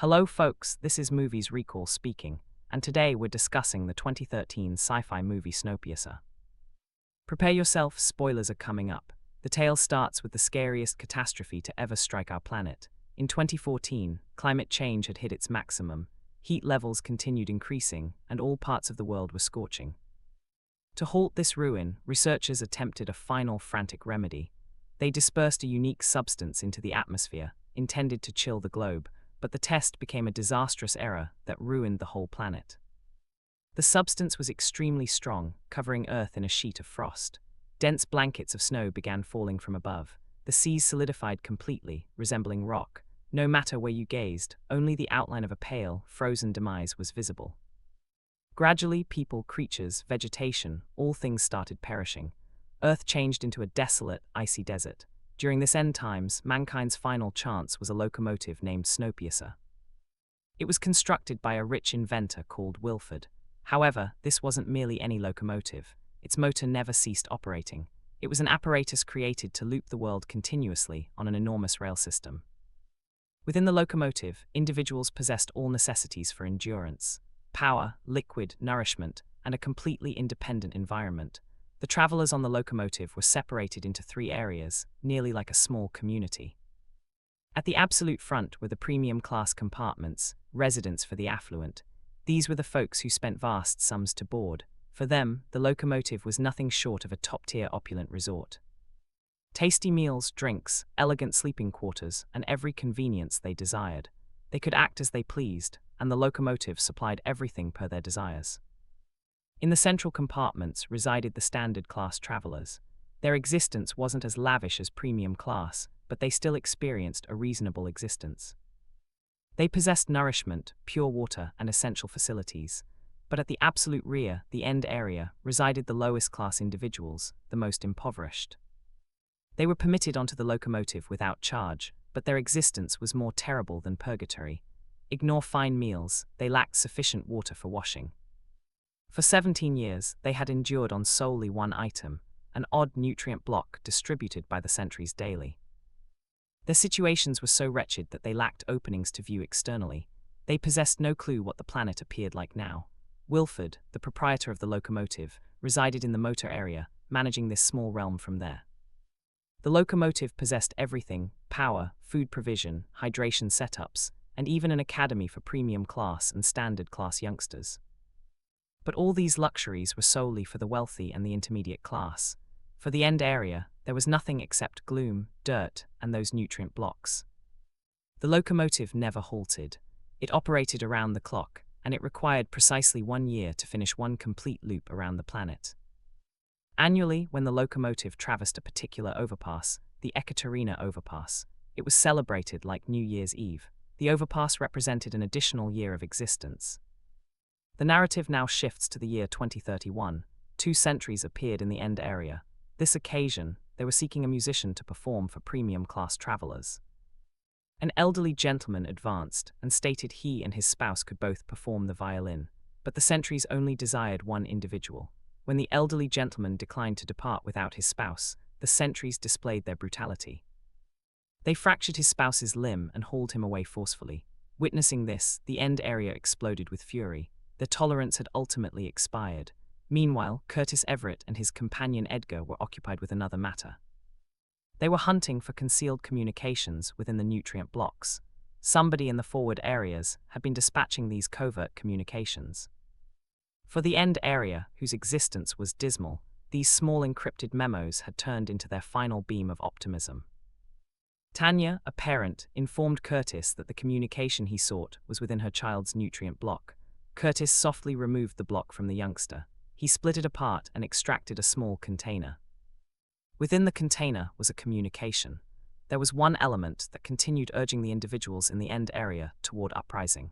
Hello folks, this is Movies Recall speaking, and today we're discussing the 2013 sci-fi movie Snowpiercer. Prepare yourself, spoilers are coming up. The tale starts with the scariest catastrophe to ever strike our planet. In 2014, climate change had hit its maximum, heat levels continued increasing, and all parts of the world were scorching. To halt this ruin, researchers attempted a final frantic remedy. They dispersed a unique substance into the atmosphere, intended to chill the globe, but the test became a disastrous error that ruined the whole planet. The substance was extremely strong, covering Earth in a sheet of frost. Dense blankets of snow began falling from above. The seas solidified completely, resembling rock. No matter where you gazed, only the outline of a pale, frozen demise was visible. Gradually, people, creatures, vegetation, all things started perishing. Earth changed into a desolate, icy desert. During this end times, mankind's final chance was a locomotive named Snowpiercer. It was constructed by a rich inventor called Wilford. However, this wasn't merely any locomotive. Its motor never ceased operating. It was an apparatus created to loop the world continuously on an enormous rail system. Within the locomotive, individuals possessed all necessities for endurance: power, liquid, nourishment, and a completely independent environment. The travelers on the locomotive were separated into 3 areas, nearly like a small community. At the absolute front were the premium class compartments, residents for the affluent. These were the folks who spent vast sums to board. For them, the locomotive was nothing short of a top-tier opulent resort. Tasty meals, drinks, elegant sleeping quarters, and every convenience they desired. They could act as they pleased, and the locomotive supplied everything per their desires. In the central compartments resided the standard class travelers. Their existence wasn't as lavish as premium class, but they still experienced a reasonable existence. They possessed nourishment, pure water, and essential facilities. But at the absolute rear, the end area, resided the lowest class individuals, the most impoverished. They were permitted onto the locomotive without charge, but their existence was more terrible than purgatory. Ignore fine meals, they lacked sufficient water for washing. For 17 years, they had endured on solely one item, an odd nutrient block distributed by the sentries daily. Their situations were so wretched that they lacked openings to view externally. They possessed no clue what the planet appeared like now. Wilford, the proprietor of the locomotive, resided in the motor area, managing this small realm from there. The locomotive possessed everything: power, food provision, hydration setups, and even an academy for premium class and standard class youngsters. But all these luxuries were solely for the wealthy and the intermediate class. For the end area, there was nothing except gloom, dirt, and those nutrient blocks. The locomotive never halted. It operated around the clock, and it required precisely 1 year to finish one complete loop around the planet. Annually, when the locomotive traversed a particular overpass, the Ekaterina overpass, it was celebrated like New Year's Eve. The overpass represented an additional year of existence. The narrative now shifts to the year 2031. 2 sentries appeared in the end area. This occasion, they were seeking a musician to perform for premium class travelers. An elderly gentleman advanced and stated he and his spouse could both perform the violin, but the sentries only desired one individual. When the elderly gentleman declined to depart without his spouse, the sentries displayed their brutality. They fractured his spouse's limb and hauled him away forcefully. Witnessing this, the end area exploded with fury. Their tolerance had ultimately expired. Meanwhile, Curtis Everett and his companion Edgar were occupied with another matter. They were hunting for concealed communications within the nutrient blocks. Somebody in the forward areas had been dispatching these covert communications. For the end area, whose existence was dismal, these small encrypted memos had turned into their final beam of optimism. Tanya, a parent, informed Curtis that the communication he sought was within her child's nutrient block. Curtis softly removed the block from the youngster. He split it apart and extracted a small container. Within the container was a communication. There was one element that continued urging the individuals in the end area toward uprising.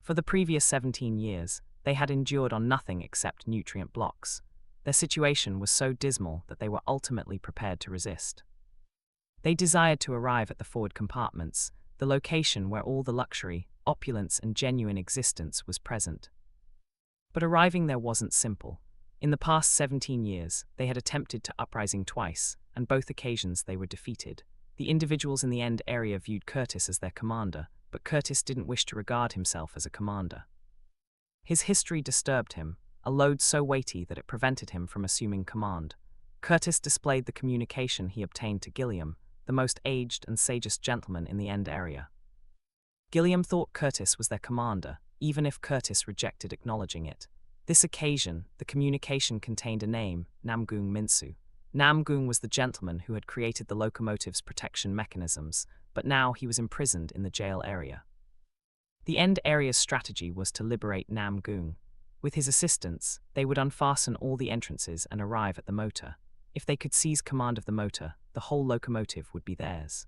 For the previous 17 years, they had endured on nothing except nutrient blocks. Their situation was so dismal that they were ultimately prepared to resist. They desired to arrive at the forward compartments, the location where all the luxury, opulence, and genuine existence was present. But arriving there wasn't simple. In the past 17 years, they had attempted to uprising twice, and both occasions they were defeated. The individuals in the end area viewed Curtis as their commander, but Curtis didn't wish to regard himself as a commander. His history disturbed him, a load so weighty that it prevented him from assuming command. Curtis displayed the communication he obtained to Gilliam, the most aged and sagest gentleman in the End area. Gilliam thought Curtis was their commander, even if Curtis rejected acknowledging it. This occasion, the communication contained a name, Namgung Minsu. Namgung was the gentleman who had created the locomotive's protection mechanisms, but now he was imprisoned in the jail area. The End area's strategy was to liberate Namgung. With his assistance, they would unfasten all the entrances and arrive at the motor. If they could seize command of the motor, the whole locomotive would be theirs.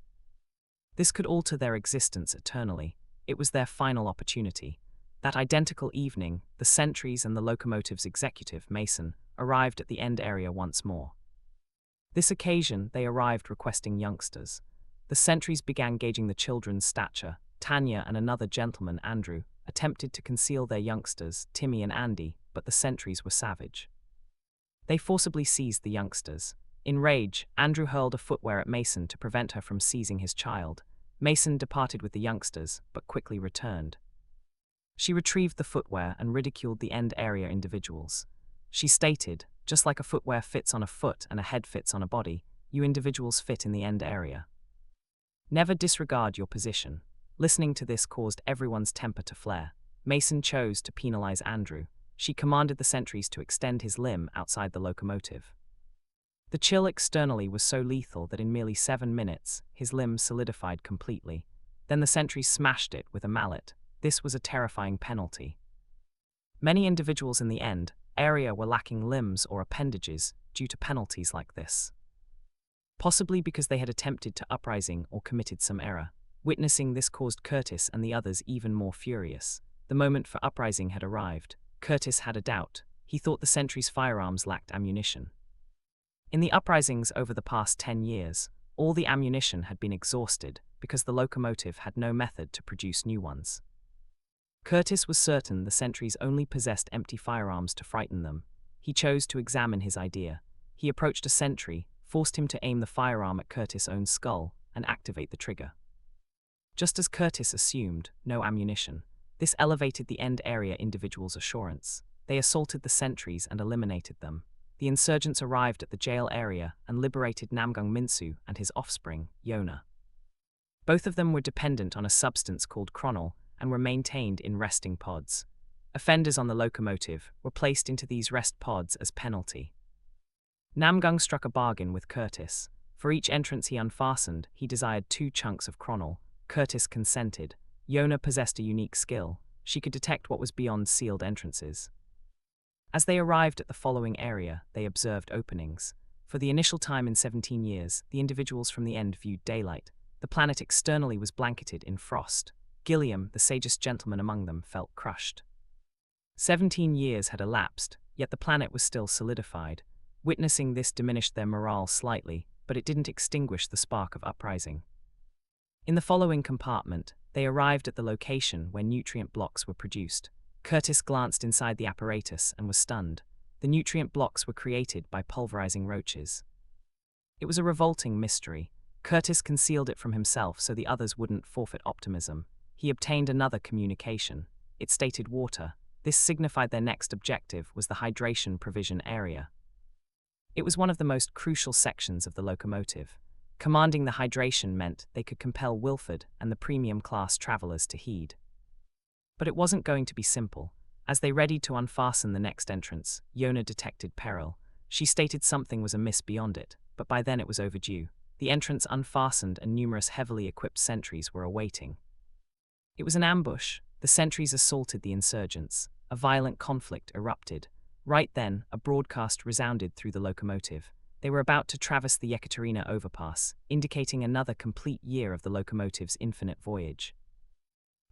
This could alter their existence eternally. It was their final opportunity. That identical evening, the sentries and the locomotive's executive, Mason, arrived at the End area once more. This occasion, they arrived requesting youngsters. The sentries began gauging the children's stature. Tanya and another gentleman, Andrew, attempted to conceal their youngsters, Timmy and Andy, but the sentries were savage. They forcibly seized the youngsters. In rage, Andrew hurled a footwear at Mason to prevent her from seizing his child. Mason departed with the youngsters, but quickly returned. She retrieved the footwear and ridiculed the End area individuals. She stated, "Just like a footwear fits on a foot and a head fits on a body, you individuals fit in the End area. Never disregard your position." Listening to this caused everyone's temper to flare. Mason chose to penalize Andrew. She commanded the sentries to extend his limb outside the locomotive. The chill externally was so lethal that in merely 7 minutes, his limb solidified completely. Then the sentries smashed it with a mallet. This was a terrifying penalty. Many individuals in the End area were lacking limbs or appendages due to penalties like this. Possibly because they had attempted to uprising or committed some error. Witnessing this caused Curtis and the others even more furious. The moment for uprising had arrived. Curtis had a doubt. He thought the sentries' firearms lacked ammunition. In the uprisings over the past 10 years, all the ammunition had been exhausted because the locomotive had no method to produce new ones. Curtis was certain the sentries only possessed empty firearms to frighten them. He chose to examine his idea. He approached a sentry, forced him to aim the firearm at Curtis' own skull, and activate the trigger. Just as Curtis assumed, no ammunition. This elevated the End area individuals' assurance. They assaulted the sentries and eliminated them. The insurgents arrived at the jail area and liberated Namgung Minsu and his offspring, Yona. Both of them were dependent on a substance called chronol and were maintained in resting pods. Offenders on the locomotive were placed into these rest pods as penalty. Namgung struck a bargain with Curtis. For each entrance he unfastened, he desired 2 chunks of chronol. Curtis consented. Yona possessed a unique skill. She could detect what was beyond sealed entrances. As they arrived at the following area, they observed openings. For the initial time in 17 years, the individuals from the End viewed daylight. The planet externally was blanketed in frost. Gilliam, the sagest gentleman among them, felt crushed. 17 years had elapsed, yet the planet was still solidified. Witnessing this diminished their morale slightly, but it didn't extinguish the spark of uprising. In the following compartment, they arrived at the location where nutrient blocks were produced. Curtis glanced inside the apparatus and was stunned. The nutrient blocks were created by pulverizing roaches. It was a revolting mystery. Curtis concealed it from himself so the others wouldn't forfeit optimism. He obtained another communication. It stated water. This signified their next objective was the hydration provision area. It was one of the most crucial sections of the locomotive. Commanding the hydration meant they could compel Wilford and the premium-class travelers to heed. But it wasn't going to be simple. As they readied to unfasten the next entrance, Yona detected peril. She stated something was amiss beyond it, but by then it was overdue. The entrance unfastened and numerous heavily equipped sentries were awaiting. It was an ambush. The sentries assaulted the insurgents. A violent conflict erupted. Right then, a broadcast resounded through the locomotive. They were about to traverse the Yekaterina overpass, indicating another complete year of the locomotive's infinite voyage.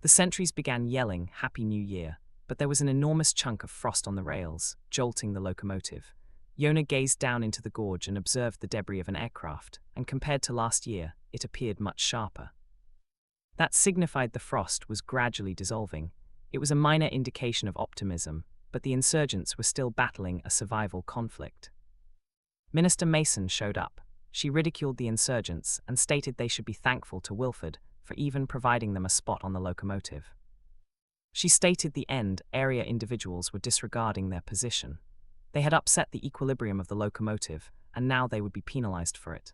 The sentries began yelling, "Happy New Year," but there was an enormous chunk of frost on the rails, jolting the locomotive. Yona gazed down into the gorge and observed the debris of an aircraft, and compared to last year, it appeared much sharper. That signified the frost was gradually dissolving. It was a minor indication of optimism, but the insurgents were still battling a survival conflict. Minister Mason showed up. She ridiculed the insurgents and stated they should be thankful to Wilford for even providing them a spot on the locomotive. She stated the end area individuals were disregarding their position. They had upset the equilibrium of the locomotive, and now they would be penalized for it.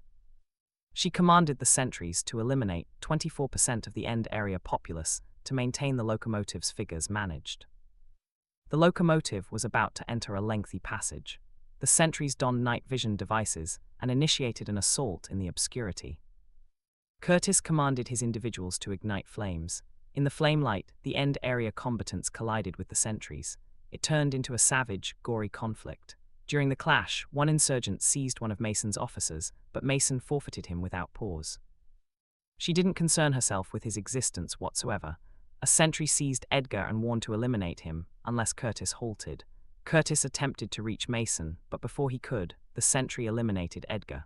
She commanded the sentries to eliminate 24% of the end area populace to maintain the locomotive's figures managed. The locomotive was about to enter a lengthy passage. The sentries donned night vision devices and initiated an assault in the obscurity. Curtis commanded his individuals to ignite flames. In the flame light, the end area combatants collided with the sentries. It turned into a savage, gory conflict. During the clash, one insurgent seized one of Mason's officers, but Mason forfeited him without pause. She didn't concern herself with his existence whatsoever. A sentry seized Edgar and warned to eliminate him, unless Curtis halted. Curtis attempted to reach Mason, but before he could, the sentry eliminated Edgar.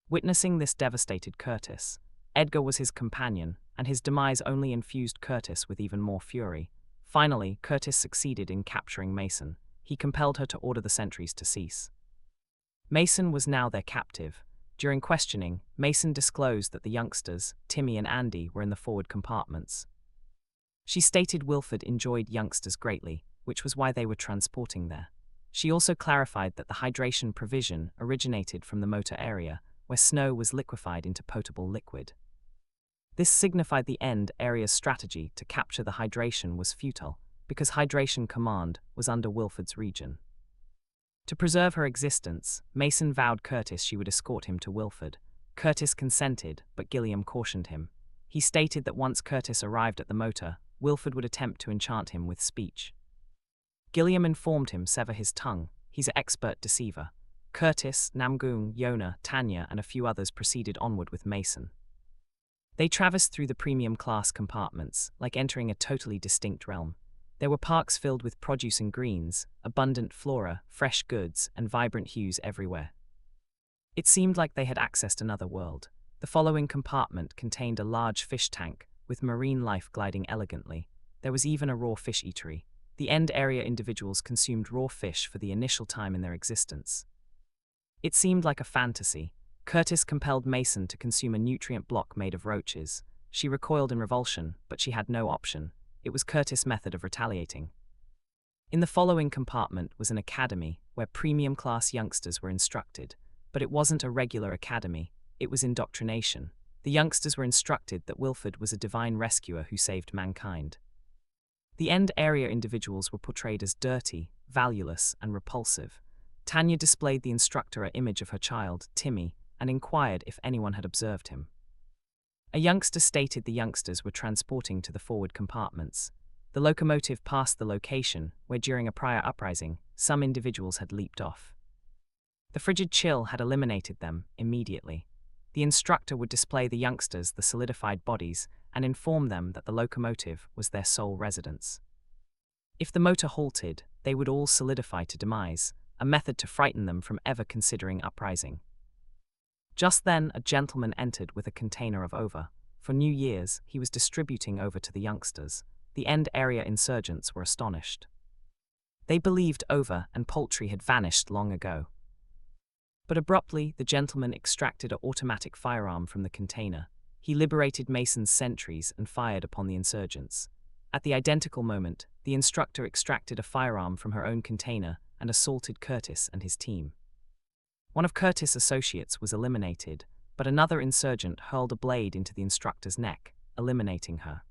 Witnessing this devastated Curtis, Edgar was his companion, and his demise only infused Curtis with even more fury. Finally, Curtis succeeded in capturing Mason. He compelled her to order the sentries to cease. Mason was now their captive. During questioning, Mason disclosed that the youngsters, Timmy and Andy, were in the forward compartments. She stated Wilford enjoyed youngsters greatly, which was why they were transporting there. She also clarified that the hydration provision originated from the motor area, where snow was liquefied into potable liquid. This signified the end area's strategy to capture the hydration was futile, because hydration command was under Wilford's region. To preserve her existence, Mason vowed Curtis she would escort him to Wilford. Curtis consented, but Gilliam cautioned him. He stated that once Curtis arrived at the motor, Wilford would attempt to enchant him with speech. Gilliam informed him sever his tongue. He's an expert deceiver. Curtis, Namgung, Yona, Tanya, and a few others proceeded onward with Mason. They traversed through the premium class compartments, like entering a totally distinct realm. There were parks filled with produce and greens, abundant flora, fresh goods, and vibrant hues everywhere. It seemed like they had accessed another world. The following compartment contained a large fish tank, with marine life gliding elegantly. There was even a raw fish eatery. The end area individuals consumed raw fish for the initial time in their existence. It seemed like a fantasy. Curtis compelled Mason to consume a nutrient block made of roaches. She recoiled in revulsion, but she had no option. It was Curtis' method of retaliating. In the following compartment was an academy, where premium-class youngsters were instructed. But it wasn't a regular academy, it was indoctrination. The youngsters were instructed that Wilford was a divine rescuer who saved mankind. The end area individuals were portrayed as dirty, valueless, and repulsive. Tanya displayed the instructor an image of her child, Timmy, and inquired if anyone had observed him. A youngster stated the youngsters were transporting to the forward compartments. The locomotive passed the location where, during a prior uprising, some individuals had leaped off. The frigid chill had eliminated them immediately. The instructor would display the youngsters the solidified bodies and inform them that the locomotive was their sole residence. If the motor halted, they would all solidify to demise, a method to frighten them from ever considering uprising. Just then, a gentleman entered with a container of ova. For New Year's, he was distributing ova to the youngsters. The end area insurgents were astonished. They believed ova and poultry had vanished long ago. But abruptly, the gentleman extracted an automatic firearm from the container. He liberated Mason's sentries and fired upon the insurgents. At the identical moment, the instructor extracted a firearm from her own container and assaulted Curtis and his team. One of Curtis' associates was eliminated, but another insurgent hurled a blade into the instructor's neck, eliminating her.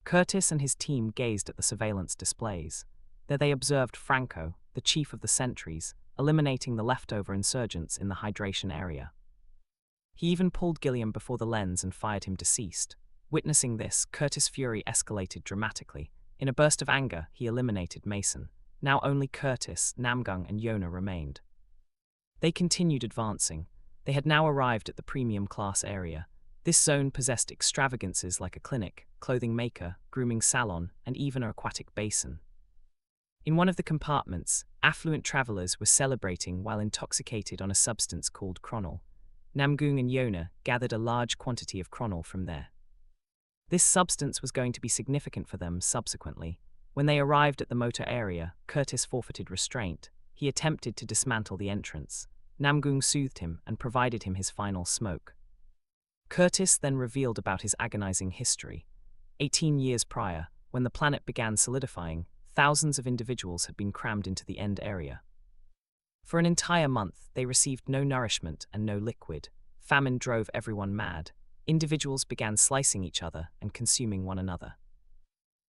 Curtis and his team gazed at the surveillance displays. There they observed Franco, the chief of the sentries, eliminating the leftover insurgents in the hydration area. He even pulled Gilliam before the lens and fired him deceased. Witnessing this, Curtis' fury escalated dramatically. In a burst of anger, he eliminated Mason. Now only Curtis, Namgung, and Yona remained. They continued advancing. They had now arrived at the premium class area. This zone possessed extravagances like a clinic, clothing maker, grooming salon, and even an aquatic basin. In one of the compartments, affluent travelers were celebrating while intoxicated on a substance called chronol. Namgung and Yona gathered a large quantity of chronol from there. This substance was going to be significant for them subsequently. When they arrived at the motor area, Curtis forfeited restraint. He attempted to dismantle the entrance. Namgung soothed him and provided him his final smoke. Curtis then revealed about his agonizing history. 18 years prior, when the planet began solidifying, thousands of individuals had been crammed into the end area. For an entire month, they received no nourishment and no liquid. Famine drove everyone mad. Individuals began slicing each other and consuming one another.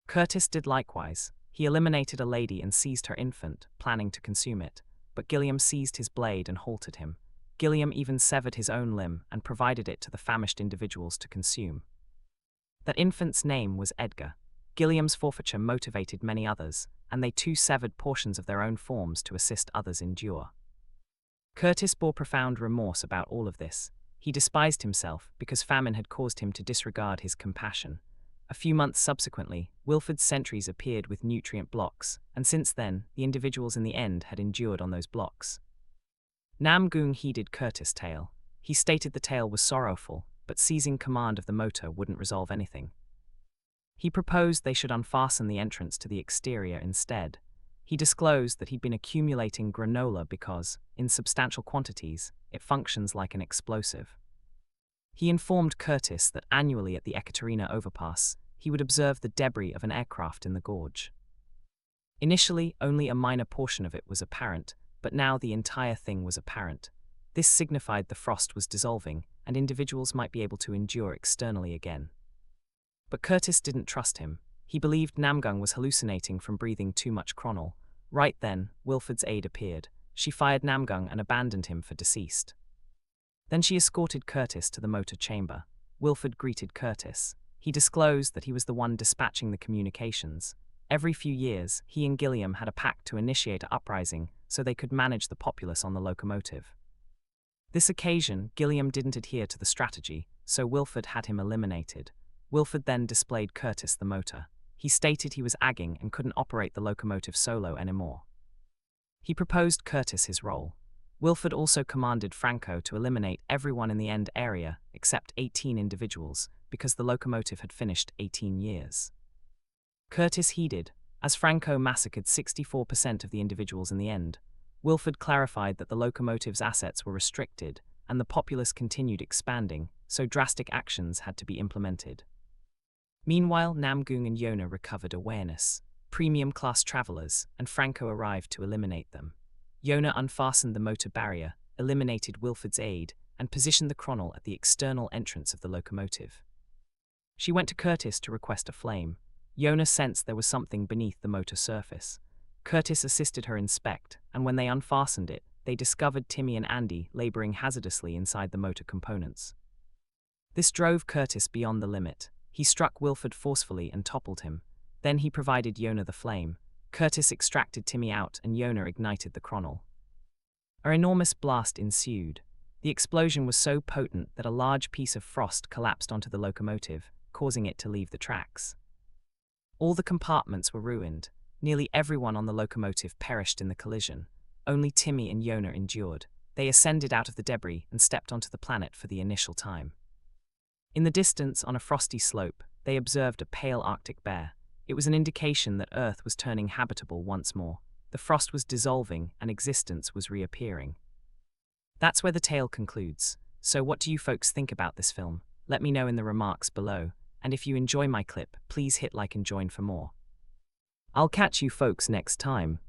Curtis did likewise. He eliminated a lady and seized her infant, planning to consume it. But Gilliam seized his blade and halted him. Gilliam even severed his own limb and provided it to the famished individuals to consume. That infant's name was Edgar. Gilliam's forfeiture motivated many others, and they too severed portions of their own forms to assist others endure. Curtis bore profound remorse about all of this. He despised himself because famine had caused him to disregard his compassion. A few months subsequently, Wilford's sentries appeared with nutrient blocks, and since then, the individuals in the end had endured on those blocks. Nam Goong heeded Curtis' tale. He stated the tale was sorrowful, but seizing command of the motor wouldn't resolve anything. He proposed they should unfasten the entrance to the exterior instead. He disclosed that he'd been accumulating granola because, in substantial quantities, it functions like an explosive. He informed Curtis that annually at the Ekaterina overpass, he would observe the debris of an aircraft in the gorge. Initially, only a minor portion of it was apparent, but now the entire thing was apparent. This signified the frost was dissolving, and individuals might be able to endure externally again. But Curtis didn't trust him. He believed Namgung was hallucinating from breathing too much chronol. Right then, Wilford's aide appeared. She fired Namgung and abandoned him for deceased. Then she escorted Curtis to the motor chamber. Wilford greeted Curtis. He disclosed that he was the one dispatching the communications. Every few years, he and Gilliam had a pact to initiate an uprising so they could manage the populace on the locomotive. This occasion, Gilliam didn't adhere to the strategy, so Wilford had him eliminated. Wilford then displayed Curtis the motor. He stated he was agging and couldn't operate the locomotive solo anymore. He proposed Curtis his role. Wilford also commanded Franco to eliminate everyone in the end area except 18 individuals, because the locomotive had finished 18 years. Curtis heeded, as Franco massacred 64% of the individuals in the end. Wilford clarified that the locomotive's assets were restricted, and the populace continued expanding, so drastic actions had to be implemented. Meanwhile, Namgung and Yona recovered awareness. Premium-class travelers, and Franco arrived to eliminate them. Yona unfastened the motor barrier, eliminated Wilford's aide, and positioned the chronol at the external entrance of the locomotive. She went to Curtis to request a flame. Yona sensed there was something beneath the motor surface. Curtis assisted her inspect, and when they unfastened it, they discovered Timmy and Andy laboring hazardously inside the motor components. This drove Curtis beyond the limit. He struck Wilford forcefully and toppled him. Then he provided Yona the flame. Curtis extracted Timmy out and Yona ignited the chronol. An enormous blast ensued. The explosion was so potent that a large piece of frost collapsed onto the locomotive, causing it to leave the tracks. All the compartments were ruined. Nearly everyone on the locomotive perished in the collision. Only Timmy and Yona endured. They ascended out of the debris and stepped onto the planet for the initial time. In the distance, on a frosty slope, they observed a pale Arctic bear. It was an indication that Earth was turning habitable once more. The frost was dissolving and existence was reappearing. That's where the tale concludes. So what do you folks think about this film? Let me know in the remarks below. And if you enjoy my clip, please hit like and join for more. I'll catch you folks next time.